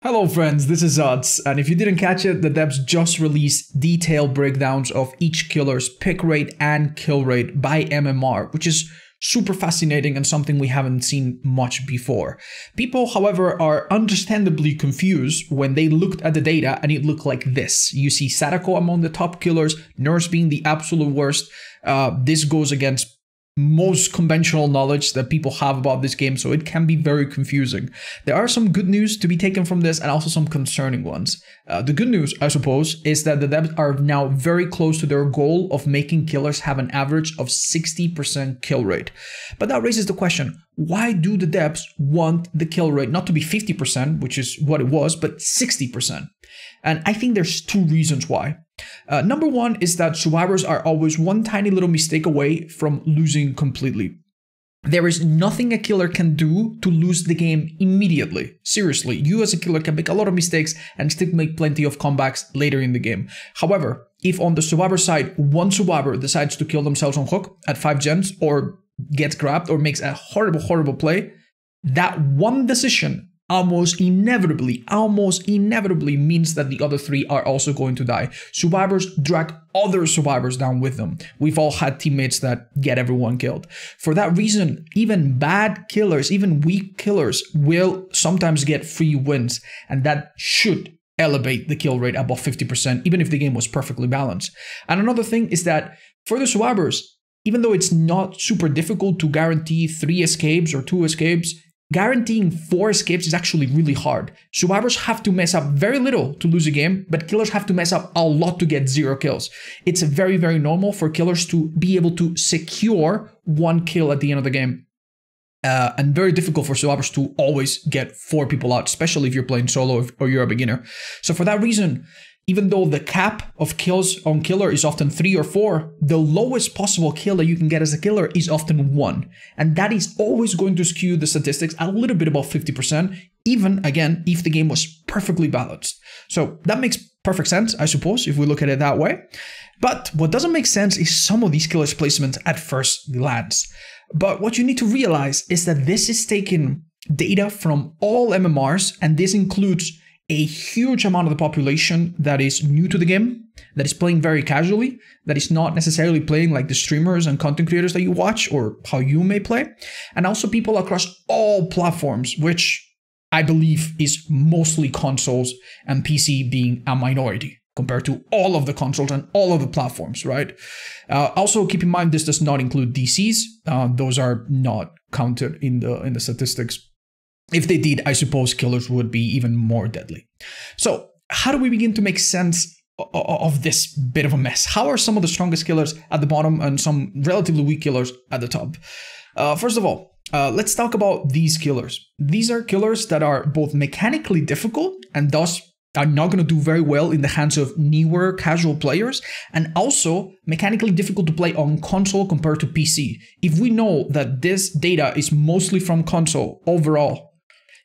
Hello friends, this is Odds, and if you didn't catch it, the devs just released detailed breakdowns of each killer's pick rate and kill rate by MMR, which is super fascinating and something we haven't seen much before. People, however, are understandably confused when they looked at the data and it looked like this. You see Sadako among the top killers, Nurse being the absolute worst. This goes against most conventional knowledge that people have about this game, so it can be very confusing. There are some good news to be taken from this and also some concerning ones. The good news, I suppose, is that the devs are now very close to their goal of making killers have an average of 60% kill rate. But that raises the question, why do the devs want the kill rate not to be 50%, which is what it was, but 60%? And I think there's two reasons why. Number one is that survivors are always one tiny little mistake away from losing completely. There is nothing a killer can do to lose the game immediately. Seriously, you as a killer can make a lot of mistakes and still make plenty of comebacks later in the game. However, if on the survivor side, one survivor decides to kill themselves on hook at 5 gens or gets grabbed or makes a horrible play, that one decision almost inevitably means that the other 3 are also going to die. Survivors drag other survivors down with them. We've all had teammates that get everyone killed. For that reason, even bad killers, even weak killers will sometimes get free wins, and that should elevate the kill rate above 50%, even if the game was perfectly balanced. And another thing is that for the survivors, even though it's not super difficult to guarantee 3 escapes or 2 escapes, guaranteeing 4 escapes is actually really hard. Survivors have to mess up very little to lose a game, but killers have to mess up a lot to get 0 kills. It's very normal for killers to be able to secure 1 kill at the end of the game. And very difficult for survivors to always get 4 people out, especially if you're playing solo or you're a beginner. So for that reason, even though the cap of kills on killer is often 3 or 4, the lowest possible kill that you can get as a killer is often 1. And that is always going to skew the statistics a little bit above 50%, even, again, if the game was perfectly balanced. So that makes perfect sense, I suppose, if we look at it that way. But what doesn't make sense is some of these killers' placements at first glance. But what you need to realize is that this is taking data from all MMRs, and this includes a huge amount of the population that is new to the game, that is playing very casually, that is not necessarily playing like the streamers and content creators that you watch or how you may play, and also people across all platforms, which I believe is mostly consoles and PC being a minority compared to all of the consoles and all of the platforms, right? Also keep in mind this does not include DCs. Those are not counted in the statistics. If they did, I suppose killers would be even more deadly. So how do we begin to make sense of this bit of a mess? How are some of the strongest killers at the bottom and some relatively weak killers at the top? First of all, let's talk about these killers. These are killers that are both mechanically difficult and thus are not going to do very well in the hands of newer casual players, and also mechanically difficult to play on console compared to PC. If we know that this data is mostly from console overall,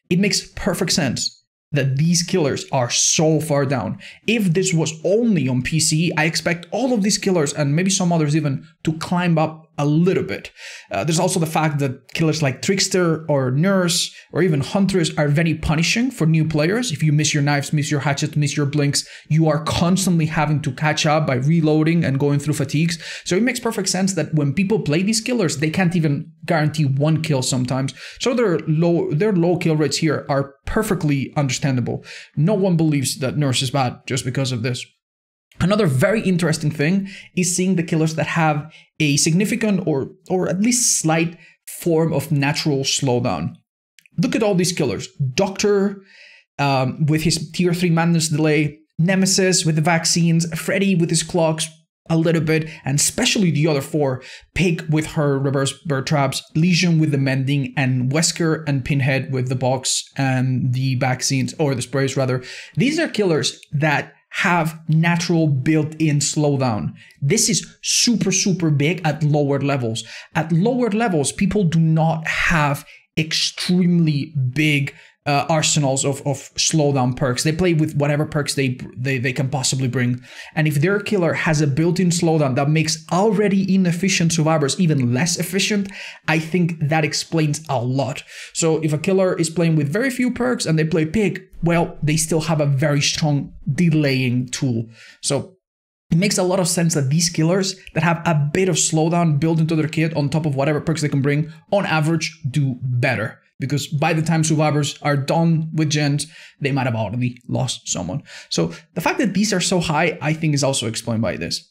it makes perfect sense that these killers are so far down. If this was only on PC, I expect all of these killers, and maybe some others even, to climb up a little bit. There's also the fact that killers like Trickster or Nurse or even Huntress are very punishing for new players. If you miss your knives, miss your hatchets, miss your blinks, you are constantly having to catch up by reloading and going through fatigues. So it makes perfect sense that when people play these killers, they can't even guarantee 1 kill sometimes. So their low kill rates here are perfectly understandable. No one believes that Nurse is bad just because of this. Another very interesting thing is seeing the killers that have a significant or at least slight form of natural slowdown. Look at all these killers. Doctor with his tier 3 madness delay, Nemesis with the vaccines, Freddy with his clocks a little bit, and especially the other 4, Pig with her reverse bear traps, Legion with the mending, and Wesker and Pinhead with the box and the vaccines, or the sprays rather. These are killers that have natural built-in slowdown. This is super big at lower levels. At lower levels, people do not have extremely big arsenals of slowdown perks. They play with whatever perks they can possibly bring. And if their killer has a built-in slowdown that makes already inefficient survivors even less efficient, I think that explains a lot. So if a killer is playing with very few perks and they play Pig, well, they still have a very strong delaying tool. So it makes a lot of sense that these killers that have a bit of slowdown built into their kit on top of whatever perks they can bring, on average, do better. Because by the time survivors are done with gens, they might have already lost someone. So the fact that these are so high, I think is also explained by this.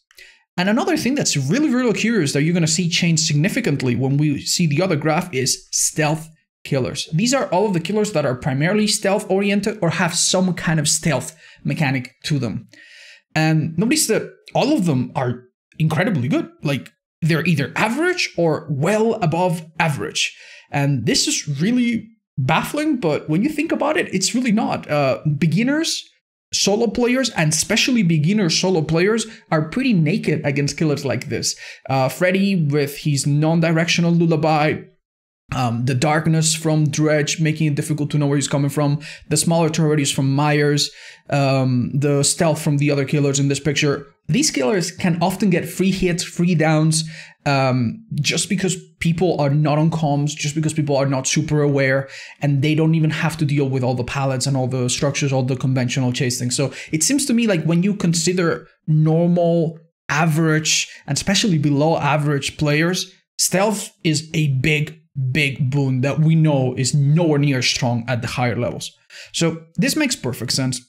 And another thing that's really, really curious that you're going to see change significantly when we see the other graph is stealth killers. These are all of the killers that are primarily stealth oriented or have some kind of stealth mechanic to them. And notice that all of them are incredibly good. Like they're either average or well above average. And this is really baffling, but when you think about it, it's really not. Beginners, solo players, and especially beginner solo players are pretty naked against killers like this. Freddy with his non-directional lullaby, the darkness from Dredge making it difficult to know where he's coming from, the smaller turrets from Myers, the stealth from the other killers in this picture. These killers can often get free hits, free downs, just because people are not on comms, just because people are not super aware, and they don't even have to deal with all the pallets and all the structures, all the conventional chase things. So it seems to me like when you consider normal, average, and especially below average players, stealth is a big boon that we know is nowhere near strong at the higher levels. So this makes perfect sense.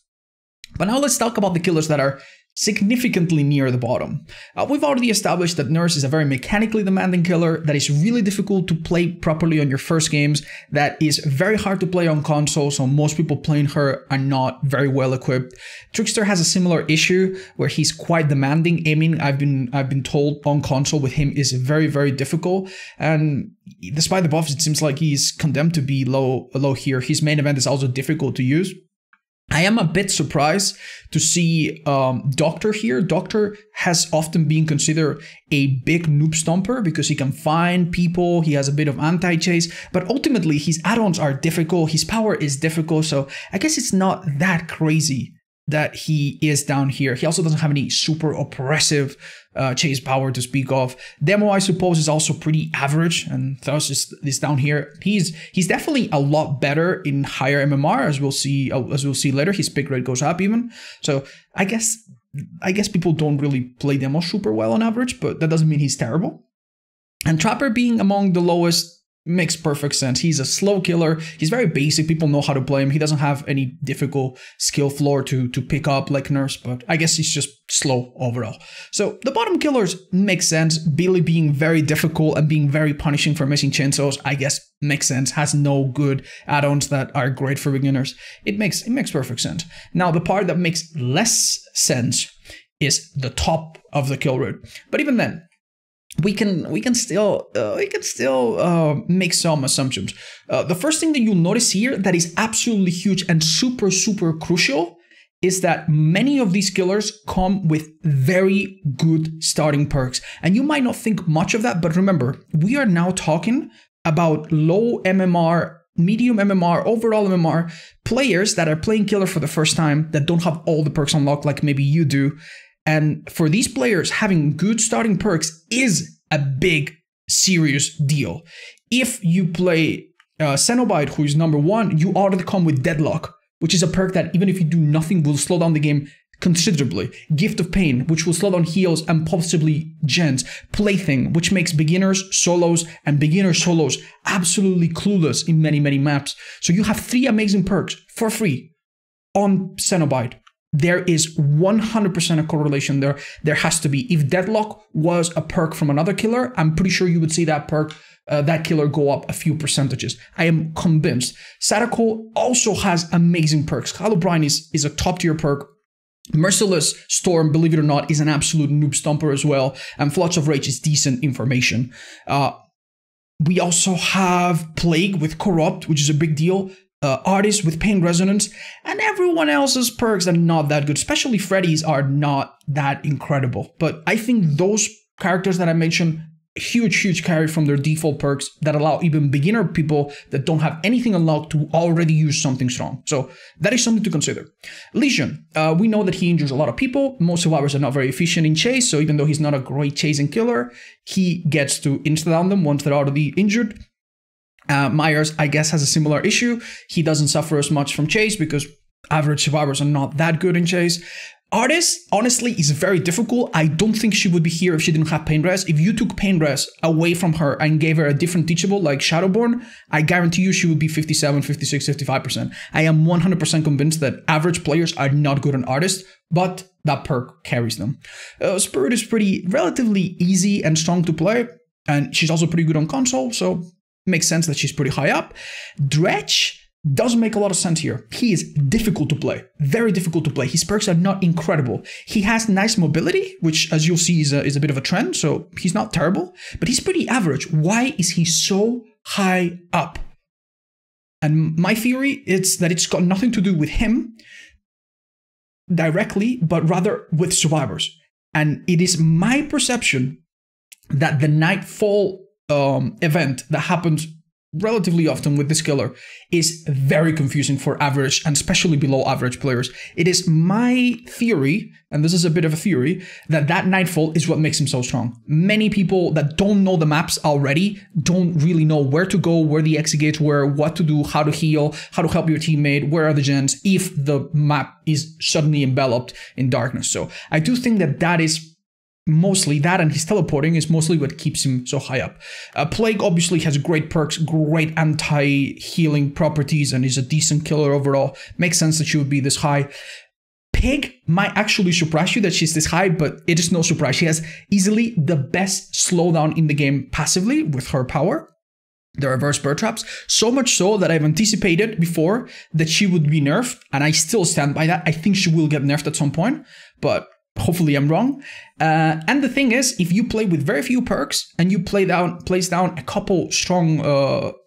But now let's talk about the killers that are significantly near the bottom. We've already established that Nurse is a very mechanically demanding killer that is really difficult to play properly on your first games, that is very hard to play on console, so most people playing her are not very well equipped. Trickster has a similar issue where he's quite demanding. Aiming, I've been told, on console with him is very, very difficult, and despite the buffs, it seems like he's condemned to be low here. His main event is also difficult to use. I am a bit surprised to see Doctor here. Doctor has often been considered a big noob stomper because he can find people, he has a bit of anti-chase, but ultimately his add-ons are difficult, his power is difficult, so I guess it's not that crazy that he is down here. He also doesn't have any super oppressive chase power to speak of. Demo, I suppose, is also pretty average, and thus is down here. He's definitely a lot better in higher MMR, as we'll see later. His pick rate goes up even. So I guess people don't really play Demo super well on average, but that doesn't mean he's terrible. And Trapper being among the lowest makes perfect sense. He's a slow killer. He's very basic. People know how to play him. He doesn't have any difficult skill floor to pick up like Nurse, but I guess he's just slow overall. So the bottom killers make sense. Billy being very difficult and being very punishing for missing chainsaws, I guess makes sense. Has no good add-ons that are great for beginners. It makes perfect sense. Now the part that makes less sense is the top of the kill rate. But even then, we can still make some assumptions. The first thing that you'll notice here that is absolutely huge and super crucial is that many of these killers come with very good starting perks. And you might not think much of that, but remember, we are now talking about low MMR, medium MMR, overall MMR players that are playing killer for the first time, that don't have all the perks unlocked like maybe you do. And for these players, having good starting perks is a big, serious deal. If you play Cenobite, who is number 1, you already come with Deadlock, which is a perk that even if you do nothing will slow down the game considerably. Gift of Pain, which will slow down heals and possibly gens. Plaything, which makes beginners, solos, and beginner solos absolutely clueless in many maps. So you have 3 amazing perks for free on Cenobite. There is 100% a correlation there. There has to be. If Deadlock was a perk from another killer, I'm pretty sure you would see that perk, that killer go up a few percentages. I am convinced. Sadako also has amazing perks. Herobrine is a top tier perk. Merciless Storm, believe it or not, is an absolute noob stomper as well. And Floods of Rage is decent information. We also have Plague with Corrupt, which is a big deal. Artists with Pain Resonance, and everyone else's perks are not that good, especially Freddy's are not that incredible. But I think those characters that I mentioned, huge carry from their default perks that allow even beginner people that don't have anything unlocked to already use something strong. So that is something to consider. Lesion, we know that he injures a lot of people. Most survivors are not very efficient in chase, so even though he's not a great chasing killer, he gets to insta-down them once they're already injured. Myers, I guess, has a similar issue. He doesn't suffer as much from chase because average survivors are not that good in chase. Artist, honestly, is very difficult. I don't think she would be here if she didn't have Pain Res. If you took Pain Res away from her and gave her a different teachable like Shadowborn, I guarantee you she would be 57, 56, 55%. I am 100% convinced that average players are not good on Artist, but that perk carries them. Spirit is relatively easy and strong to play, and she's also pretty good on console, so makes sense that she's pretty high up. Dredge doesn't make a lot of sense here. He is difficult to play, very difficult to play. His perks are not incredible. He has nice mobility, which as you'll see is a bit of a trend, so he's not terrible, but he's pretty average. Why is he so high up? And my theory is that it's got nothing to do with him directly, but rather with survivors. And it is my perception that the Nightfall event that happens relatively often with this killer is very confusing for average and especially below average players. It is my theory, and this is a bit of a theory, that Nightfall is what makes him so strong. Many people that don't know the maps already don't really know where to go, where the exit gates were, what to do, how to heal, how to help your teammate, where are the gens, if the map is suddenly enveloped in darkness. So I do think that is mostly that, and his teleporting is mostly what keeps him so high up. Plague obviously has great perks, great anti-healing properties, and is a decent killer overall. Makes sense that she would be this high. Pig might actually surprise you that she's this high, but it is no surprise. She has easily the best slowdown in the game passively with her power, the reverse bird traps, so much so that I've anticipated before that she would be nerfed, and I still stand by that. I think she will get nerfed at some point, but hopefully I'm wrong. And the thing is, if you play with very few perks and you place down a couple strong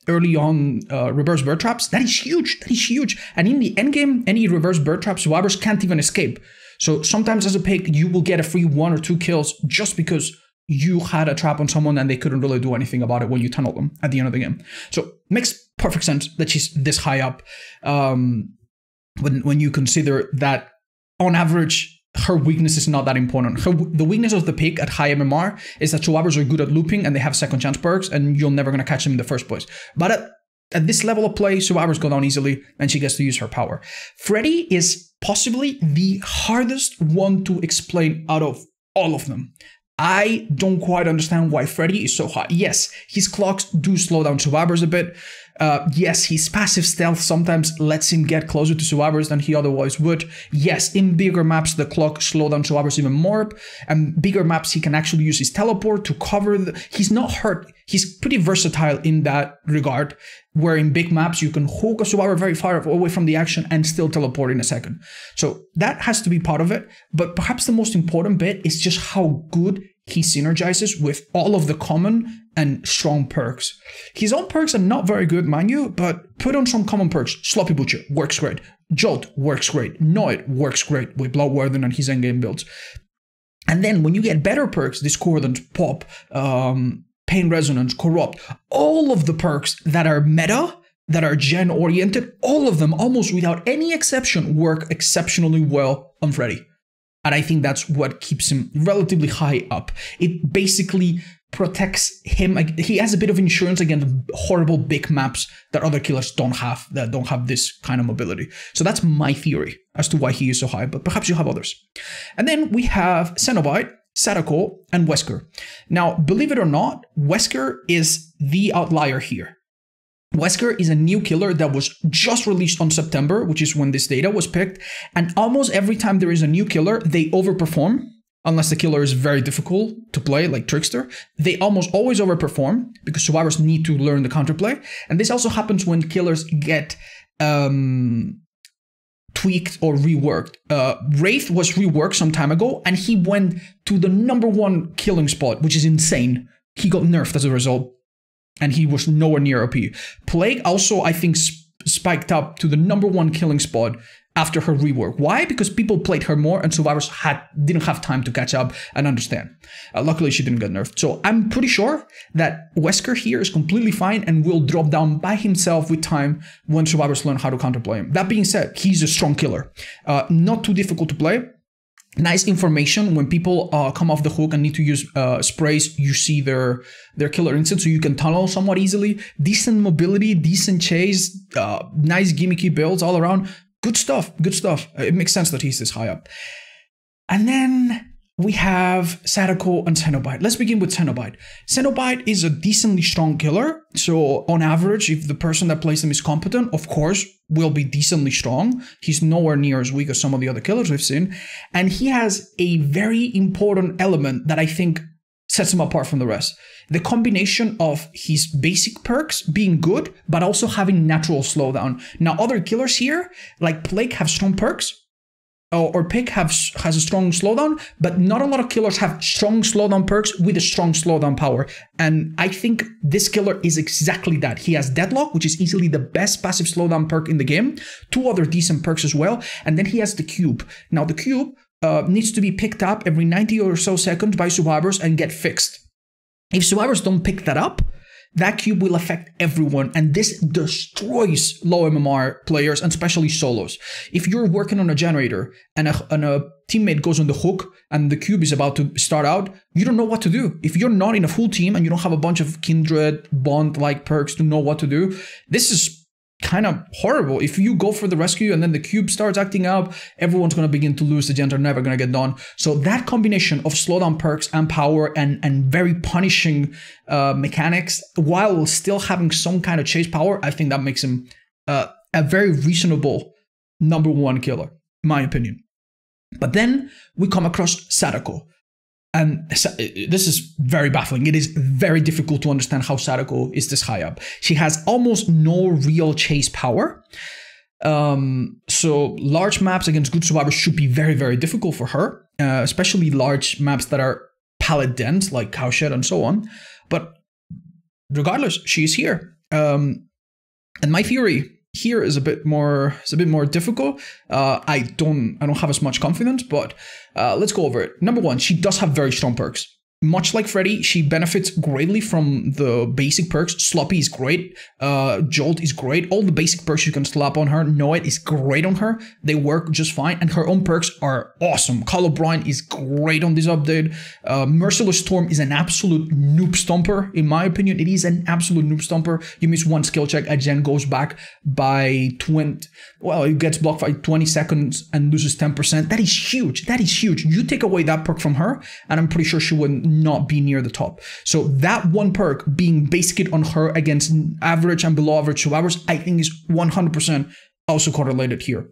early on reverse bird traps, that is huge. That is huge. And in the end game, any reverse bird trap survivors can't even escape. So sometimes as a pig, you will get a free 1 or 2 kills just because you had a trap on someone and they couldn't really do anything about it when you tunnel them at the end of the game. So makes perfect sense that she's this high up when you consider that on average, her weakness is not that important. The weakness of the pig at high MMR is that survivors are good at looping and they have second chance perks and you're never going to catch them in the first place. But at this level of play, survivors go down easily and she gets to use her power. Freddy is possibly the hardest one to explain out of all of them. I don't quite understand why Freddy is so high. Yes, his clocks do slow down survivors a bit. Yes, his passive stealth sometimes lets him get closer to survivors than he otherwise would. Yes, in bigger maps, the clock slows down survivors even more. And bigger maps, he can actually use his teleport to cover he's not hurt. He's pretty versatile in that regard, where in big maps, you can hook a survivor very far away from the action and still teleport in a second. So that has to be part of it. But perhaps the most important bit is just how good he synergizes with all of the common and strong perks. His own perks are not very good, mind you, but put on some common perks. Sloppy Butcher works great. Jolt works great. Noid works great with Bloodwarden and his endgame builds. And then when you get better perks, Discordant, Pop, Pain Resonance, Corrupt, all of the perks that are meta, that are gen-oriented, all of them, almost without any exception, work exceptionally well on Freddy. And I think that's what keeps him relatively high up. It basically protects him. He has a bit of insurance against horrible big maps that other killers don't have, that don't have this kind of mobility. So that's my theory as to why he is so high, but perhaps you have others. And then we have Cenobite, Sadako, and Wesker. Now, believe it or not, Wesker is the outlier here. Wesker is a new killer that was just released on September, which is when this data was picked, and almost every time there is a new killer, they overperform, unless the killer is very difficult to play, like Trickster. They almost always overperform, because survivors need to learn the counterplay, and this also happens when killers get tweaked or reworked. Wraith was reworked some time ago, and he went to the #1 killing spot, which is insane. He got nerfed as a result, and he was nowhere near OP. Plague also, I think, spiked up to the #1 killing spot after her rework. Why? Because people played her more and survivors didn't have time to catch up and understand. Luckily, she didn't get nerfed. So I'm pretty sure that Wesker here is completely fine and will drop down by himself with time when survivors learn how to counterplay him. That being said, he's a strong killer. Not too difficult to play. Nice information when people come off the hook and need to use sprays, you see their killer instant, so you can tunnel somewhat easily. Decent mobility, decent chase, nice gimmicky builds all around. Good stuff, good stuff. It makes sense that he's this high up. And then we have Sadako and Cenobite. Let's begin with Cenobite. Cenobite is a decently strong killer. So on average, if the person that plays him is competent, of course, will be decently strong. He's nowhere near as weak as some of the other killers we've seen. And he has a very important element that I think sets him apart from the rest. The combination of his basic perks being good, but also having natural slowdown. Now, other killers here, like Plague, have strong perks, or Pick has a strong slowdown, but not a lot of killers have strong slowdown perks with a strong slowdown power. And I think this killer is exactly that. He has Deadlock, which is easily the best passive slowdown perk in the game. 2 other decent perks as well. And then he has the Cube. Now, the Cube needs to be picked up every 90 or so seconds by survivors and get fixed. If survivors don't pick that up, that cube will affect everyone, and this destroys low MMR players, and especially solos. If you're working on a generator and a teammate goes on the hook and the cube is about to start out, you don't know what to do. If you're not in a full team and you don't have a bunch of Kindred, Bond-like perks to know what to do, this is kind of horrible. If you go for the rescue and then the cube starts acting up, everyone's going to begin to lose. The gens are never going to get done. So that combination of slowdown perks and power and very punishing mechanics while still having some kind of chase power, I think that makes him a very reasonable #1 killer, in my opinion. But then we come across Sadako. And this is very baffling. It is very difficult to understand how Sadako is this high up. She has almost no real chase power. So large maps against good survivors should be very, very difficult for her, especially large maps that are pallet dense, like Cowshed and so on. But regardless, she is here. And my theory here is a bit more difficult. I don't have as much confidence, but let's go over it. #1, she does have very strong perks. Much like Freddy, she benefits greatly from the basic perks. Sloppy is great. Jolt is great. All the basic perks you can slap on her. Know It is great on her. They work just fine. And her own perks are awesome. Call of Brine is great on this update. Merciless Storm is an absolute noob stomper. In my opinion, it is an absolute noob stomper. You miss one skill check, a gen goes back by 20. Well, it gets blocked by 20 seconds and loses 10%. That is huge. That is huge. You take away that perk from her, and I'm pretty sure she wouldn't not be near the top. So that one perk being basic on her against average and below average survivors, I think is 100% also correlated here.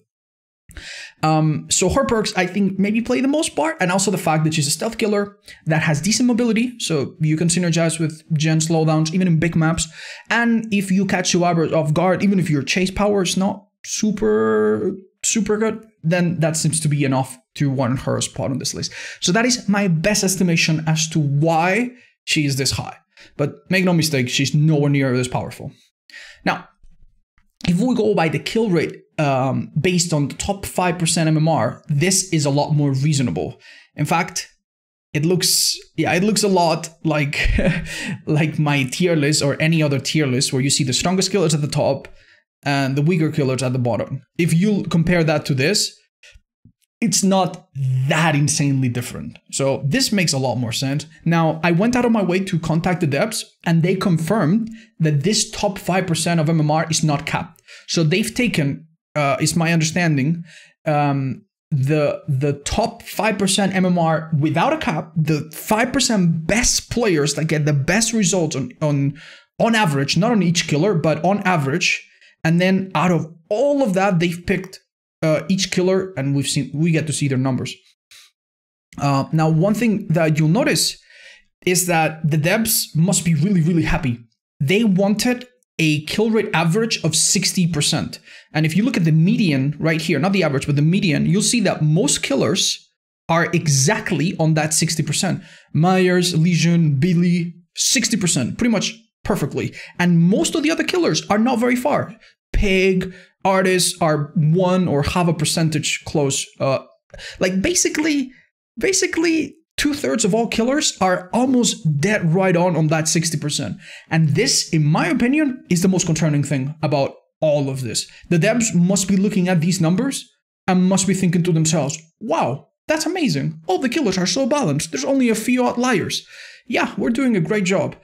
So her perks, I think, maybe play the most part, and also the fact that she's a stealth killer that has decent mobility, so you can synergize with gen slowdowns even in big maps. And if you catch survivors off guard, even if your chase power is not super good, then that seems to be enough to warrant her spot on this list. So that is my best estimation as to why she is this high. But make no mistake, she's nowhere near this powerful. Now, if we go by the kill rate based on the top 5% MMR, this is a lot more reasonable. In fact, it looks a lot like like my tier list or any other tier list where you see the strongest killers at the top and the weaker killers at the bottom. If you compare that to this, it's not that insanely different. So this makes a lot more sense. Now, I went out of my way to contact the devs, and they confirmed that this top 5% of MMR is not capped. So they've taken, is my understanding, the top 5% MMR without a cap, the 5% best players that get the best results on average, not on each killer, but on average. And then out of all of that, they've picked each killer, and we get to see their numbers. Now, one thing that you'll notice is that the devs must be really, really happy. They wanted a kill rate average of 60%. And if you look at the median right here, not the average, but the median, you'll see that most killers are exactly on that 60%. Myers, Legion, Billy, 60%, pretty much perfectly. And most of the other killers are not very far. Pig, Artists are 1 or half a percentage close. Like basically 2/3 of all killers are almost dead right on that 60%. And this, in my opinion, is the most concerning thing about all of this. The devs must be looking at these numbers and must be thinking to themselves, wow, that's amazing. All the killers are so balanced. There's only a few outliers. Yeah, we're doing a great job.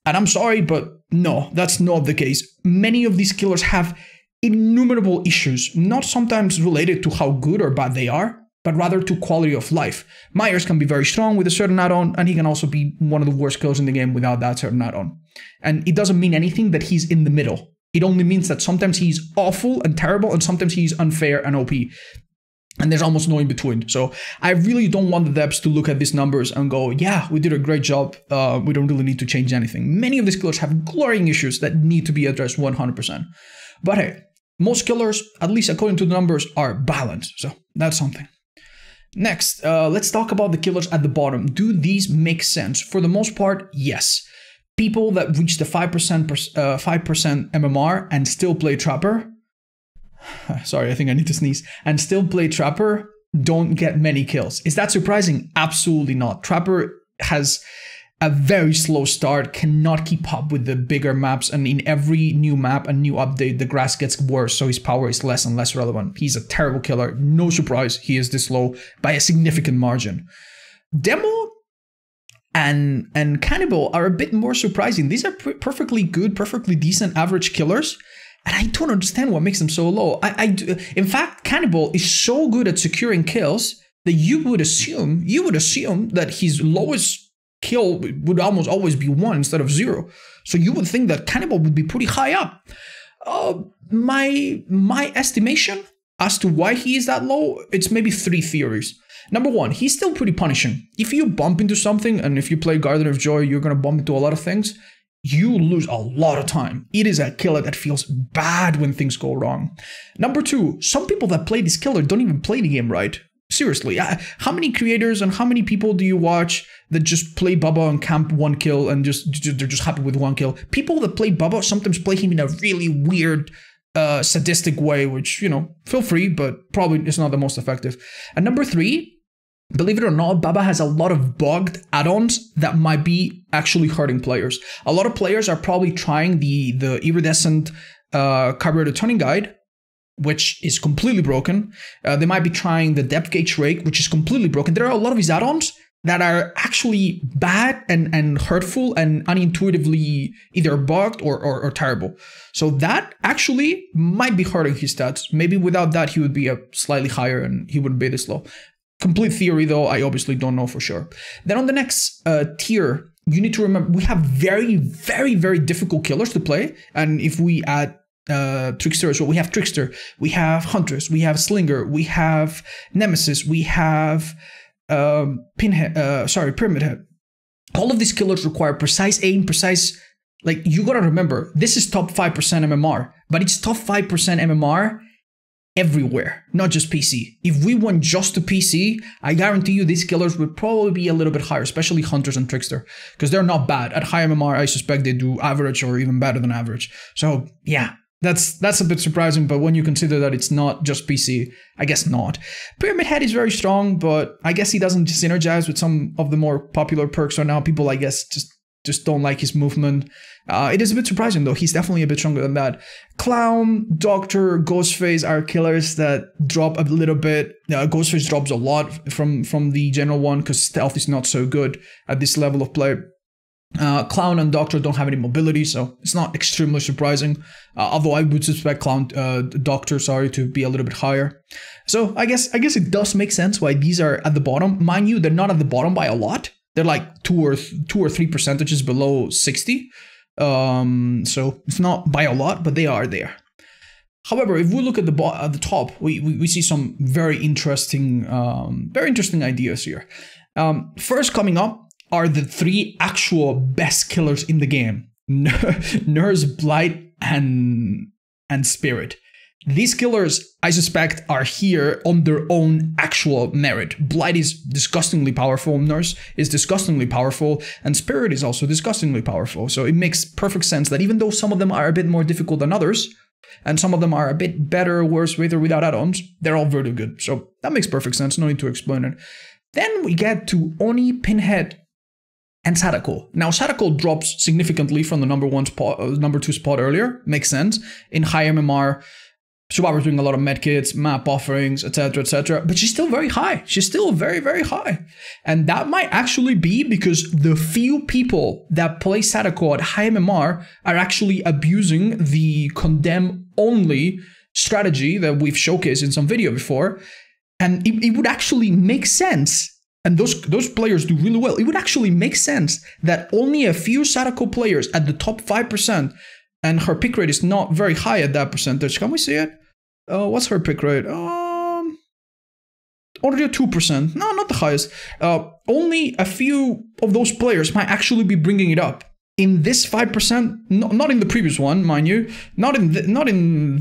And I'm sorry, but no, that's not the case. Many of these killers have innumerable issues, not sometimes related to how good or bad they are, but rather to quality of life. Myers can be very strong with a certain add-on, and he can also be one of the worst killers in the game without that certain add-on. And it doesn't mean anything that he's in the middle. It only means that sometimes he's awful and terrible, and sometimes he's unfair and OP. And there's almost no in between. So I really don't want the devs to look at these numbers and go, yeah, we did a great job. We don't really need to change anything. Many of these killers have glaring issues that need to be addressed 100%. But hey, most killers, at least according to the numbers, are balanced. So that's something. Next, let's talk about the killers at the bottom. Do these make sense? For the most part, yes. People that reach the 5% MMR and still play Trapper, sorry, I think I need to sneeze, and still play Trapper don't get many kills. Is that surprising? Absolutely not. Trapper has a very slow start, cannot keep up with the bigger maps, and in every new map and new update, the grass gets worse, so his power is less and less relevant. He's a terrible killer. No surprise he is this low by a significant margin. Demo and Cannibal are a bit more surprising. These are perfectly good, perfectly decent average killers, and I don't understand what makes them so low. In fact, Cannibal is so good at securing kills that you would assume that his lowest kill would almost always be 1 instead of 0. So you would think that Cannibal would be pretty high up. My estimation as to why he is that low, it's maybe 3 theories. Number 1, he's still pretty punishing. If you bump into something, and if you play Garden of Joy, you're going to bump into a lot of things, you lose a lot of time. It is a killer that feels bad when things go wrong. Number 2, some people that play this killer don't even play the game right. Seriously, how many creators and how many people do you watch that just play Bubba and camp 1 kill and they're just happy with 1 kill? People that play Bubba sometimes play him in a really weird, sadistic way, which, you know, feel free, but probably is not the most effective. And number 3, believe it or not, Bubba has a lot of bugged add-ons that might be actually hurting players. A lot of players are probably trying the iridescent carburetor turning guide, which is completely broken. They might be trying the depth gauge rake, which is completely broken. There are a lot of these add-ons that are actually bad and hurtful and unintuitively either bugged or terrible. So that actually might be hurting his stats. Maybe without that, he would be slightly higher and he wouldn't be this low. Complete theory, though, I obviously don't know for sure. Then on the next tier, you need to remember we have very, very, very difficult killers to play. And if we add Trickster as well, we have Trickster, we have Huntress, we have Slinger, we have Nemesis, we have Pyramid Head. All of these killers require precise aim, like, you gotta remember, this is top 5% MMR, but it's top 5% MMR everywhere, not just PC. If we went just to PC, I guarantee you these killers would probably be a little bit higher, especially Hunters and Trickster, because they're not bad. At high MMR, I suspect they do average or even better than average. So yeah, that's a bit surprising, but when you consider that it's not just PC, I guess not. Pyramid Head is very strong, but I guess he doesn't synergize with some of the more popular perks right now. People, I guess, just don't like his movement. It is a bit surprising, though. He's definitely a bit stronger than that. Clown, Doctor, Ghostface are killers that drop a little bit. Ghostface drops a lot from the general one because stealth is not so good at this level of play. Clown and Doctor don't have any mobility, so it's not extremely surprising. Although I would suspect Doctor, to be a little bit higher. So I guess it does make sense why these are at the bottom. Mind you, they're not at the bottom by a lot. They're like 2 or 3 percentages below 60. So it's not by a lot, but they are there. However, if we look at the top, we see some very interesting ideas here. First coming up are the 3 actual best killers in the game: Nurse, Blight, and Spirit. These killers, I suspect, are here on their own actual merit. Blight is disgustingly powerful, Nurse is disgustingly powerful, and Spirit is also disgustingly powerful. So it makes perfect sense that even though some of them are a bit more difficult than others, and some of them are a bit better, worse, with or without add-ons, they're all very good. So that makes perfect sense, no need to explain it. Then we get to Oni, Pinhead, and Sadako. Now, Sadako drops significantly from the number 2 spot earlier. Makes sense. In high MMR, Subaru's doing a lot of medkits, map offerings, etc., but she's still very high. She's still very, very high. And that might actually be because the few people that play Sadako at high MMR are actually abusing the condemn-only strategy that we've showcased in some video before. And it would actually make sense, and those players do really well, it would actually make sense that only a few Sadako players at the top 5%, and her pick rate is not very high at that percentage. Can we see it? What's her pick rate? Only 2%. No, not the highest. Only a few of those players might actually be bringing it up. In this 5%, not in the previous one, mind you, not in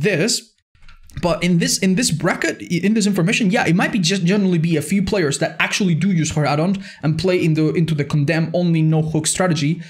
this, but in this bracket, in this information, yeah, it might be just generally be a few players that actually do use her add-on and play into the condemn only no hook strategy.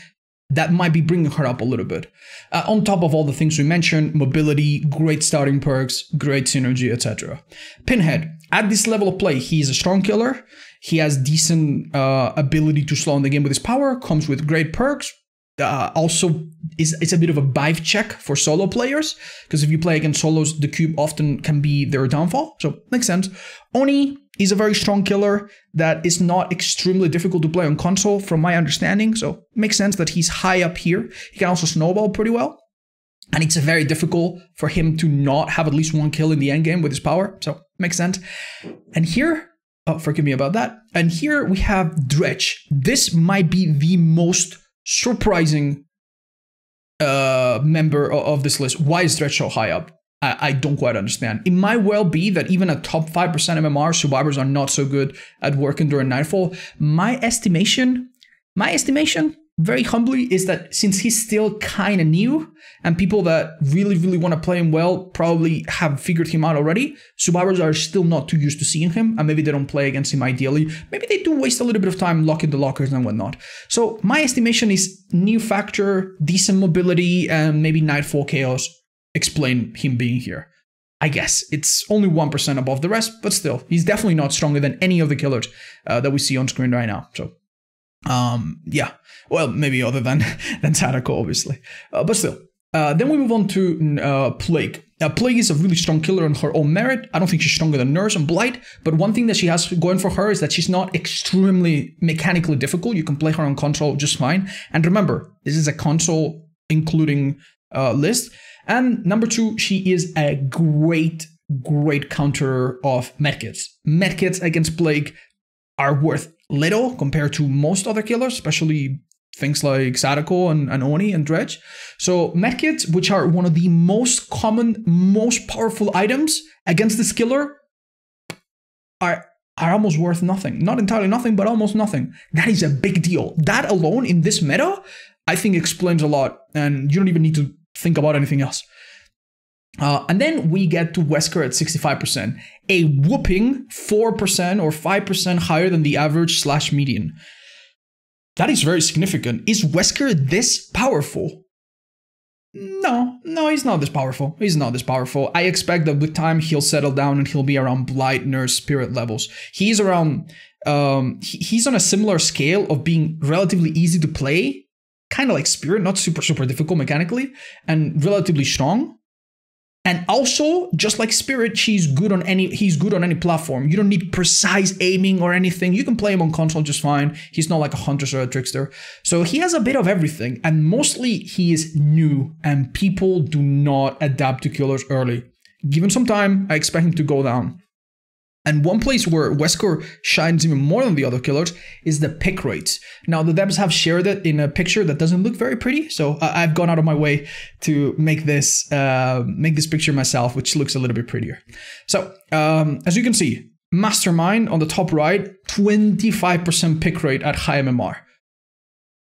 That might be bringing her up a little bit. On top of all the things we mentioned, mobility, great starting perks, great synergy, etc. Pinhead, at this level of play, he is a strong killer. He has decent ability to slow down the game with his power, comes with great perks. Also, it's a bit of a bive check for solo players, because if you play against solos, the cube often can be their downfall, so makes sense. Oni is a very strong killer that is not extremely difficult to play on console, from my understanding, so makes sense that he's high up here. He can also snowball pretty well, and it's very difficult for him to not have at least one kill in the endgame with his power, so makes sense. And here, oh, forgive me about that, and here we have Dredge. This might be the most surprising member of this list. Why is Dredge so high up? I don't quite understand. It might well be that even at top 5% MMR, survivors are not so good at working during Nightfall. My estimation, very humbly, is that since he's still kind of new and people that really want to play him well probably have figured him out already, survivors are still not too used to seeing him, and maybe they don't play against him ideally. Maybe they do waste a little bit of time locking the lockers and whatnot. So my estimation is new factor, decent mobility, and maybe Nightfall Chaos explain him being here. I guess it's only 1% above the rest, but still, he's definitely not stronger than any of the killers that we see on screen right now. So yeah, well, maybe other than Sadako, obviously, but still. Then we move on to Plague. Plague is a really strong killer on her own merit. I don't think she's stronger than Nurse and Blight, but one thing that she has going for her is that she's not extremely mechanically difficult. You can play her on console just fine. And remember, this is a console including list. And number 2, she is a great counter of medkits. Medkits against Plague are worth little compared to most other killers, especially things like Sadako and Oni and Dredge. So medkits, which are one of the most common, most powerful items against this killer, are almost worth nothing. Not entirely nothing, but almost nothing. That is a big deal. That alone in this meta, I think explains a lot, and you don't even need to think about anything else. And then we get to Wesker at 65%, a whooping 4% or 5% higher than the average / median. That is very significant. Is Wesker this powerful? No, he's not this powerful. He's not this powerful. I expect that with time he'll settle down and he'll be around Blight, Nurse, Spirit levels. He's around, he's on a similar scale of being relatively easy to play, kind of like Spirit, not super difficult mechanically, and relatively strong. And also, just like Spirit, he's good on any platform. You don't need precise aiming or anything. You can play him on console just fine. He's not like a Hunter or a Trickster. So he has a bit of everything, and mostly he is new, and people do not adapt to killers early. Given some time, I expect him to go down. And one place where Wesker shines even more than the other killers is the pick rates. Now, the devs have shared it in a picture that doesn't look very pretty, so I've gone out of my way to make this picture myself, which looks a little bit prettier. So, as you can see, Mastermind on the top right, 25% pick rate at high MMR.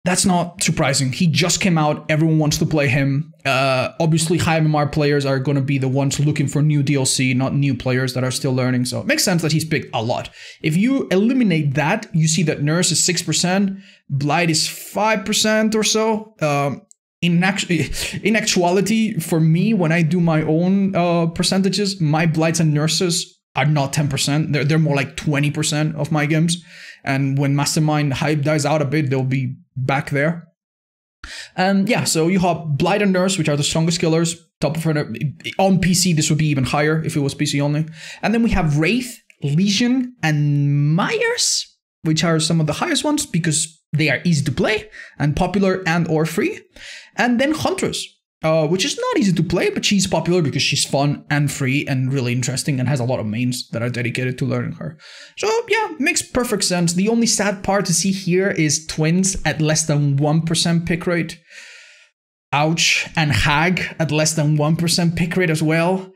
That's not surprising. He just came out. Everyone wants to play him. Obviously, high MMR players are going to be the ones looking for new DLC, not new players that are still learning. So it makes sense that he's picked a lot. If you eliminate that, you see that Nurse is 6%, Blight is 5% or so. In actuality, for me, when I do my own percentages, my Blights and Nurses are not 10%. They're more like 20% of my games. And when Mastermind hype dies out a bit, they'll be back there. And yeah, so you have Blight and Nurse, which are the strongest killers. top of her, on PC, this would be even higher if it was PC only. And then we have Wraith, Legion, and Myers, which are some of the highest ones because they are easy to play and popular and or free. And then Huntress, which is not easy to play, but she's popular because she's fun and free and really interesting and has a lot of mains that are dedicated to learning her. So yeah, makes perfect sense. The only sad part to see here is Twins at less than 1% pick rate. Ouch. And Hag at less than 1% pick rate as well.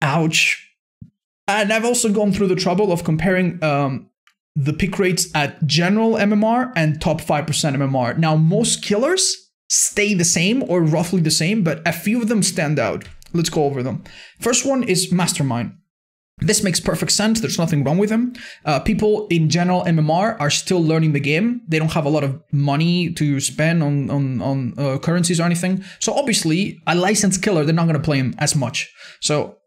Ouch. And I've also gone through the trouble of comparing the pick rates at general MMR and top 5% MMR. Now, most killers stay the same or roughly the same, but a few of them stand out. Let's go over them. First one is Mastermind. This makes perfect sense. There's nothing wrong with him. People in general MMR are still learning the game. They don't have a lot of money to spend on currencies or anything. So obviously, a licensed killer, they're not going to play him as much. So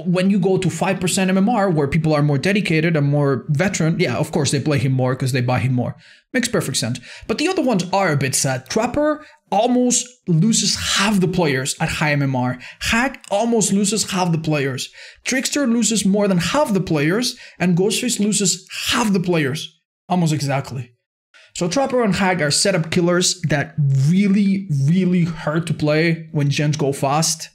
when you go to 5% MMR, where people are more dedicated and more veteran, yeah, of course they play him more because they buy him more. Makes perfect sense. But the other ones are a bit sad. Trapper almost loses half the players at high MMR. Hag almost loses half the players. Trickster loses more than half the players. And Ghostface loses half the players. Almost exactly. So Trapper and Hag are setup killers that really, really hurt to play when gens go fast.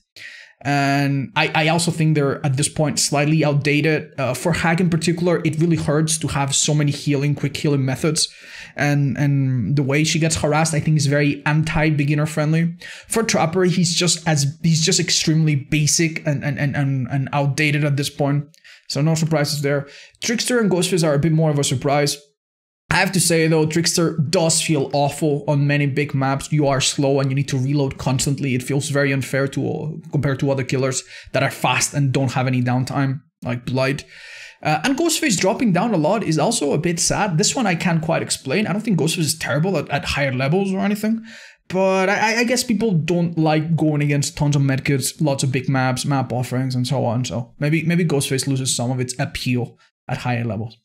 And I also think they're at this point slightly outdated. For Hag in particular, it really hurts to have so many quick healing methods. And the way she gets harassed, I think, is very anti-beginner friendly. For Trapper, he's just extremely basic and outdated at this point. So no surprises there. Trickster and Ghostface are a bit more of a surprise. I have to say though, Trickster does feel awful on many big maps. You are slow and you need to reload constantly. It feels very unfair compared to other killers that are fast and don't have any downtime, like Blight. And Ghostface dropping down a lot is also a bit sad. This one I can't quite explain. I don't think Ghostface is terrible at higher levels or anything. But I guess people don't like going against tons of medkits, lots of big maps, map offerings, and so on. So maybe Ghostface loses some of its appeal at higher levels.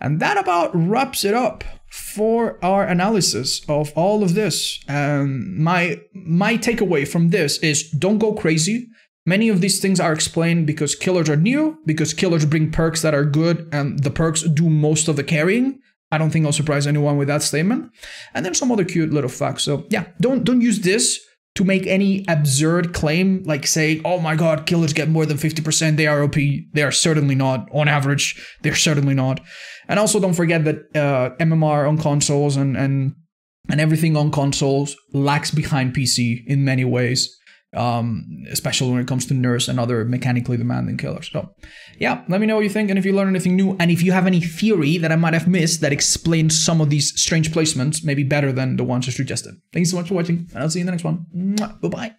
And that about wraps it up for our analysis of all of this. My takeaway from this is don't go crazy. Many of these things are explained because killers are new, because killers bring perks that are good, and the perks do most of the carrying. I don't think I'll surprise anyone with that statement. And then some other cute little facts. So yeah, don't use this to make any absurd claim like saying, oh my god, killers get more than 50%, they are OP. They are certainly not. On average, they're certainly not. And also don't forget that MMR on consoles and everything on consoles lags behind PC in many ways, especially when it comes to nurse and other mechanically demanding killers. So yeah, let me know what you think and if you learn anything new, and if you have any theory that I might have missed that explains some of these strange placements, maybe better than the ones I suggested. Thank you so much for watching, and I'll see you in the next one. Bye-bye.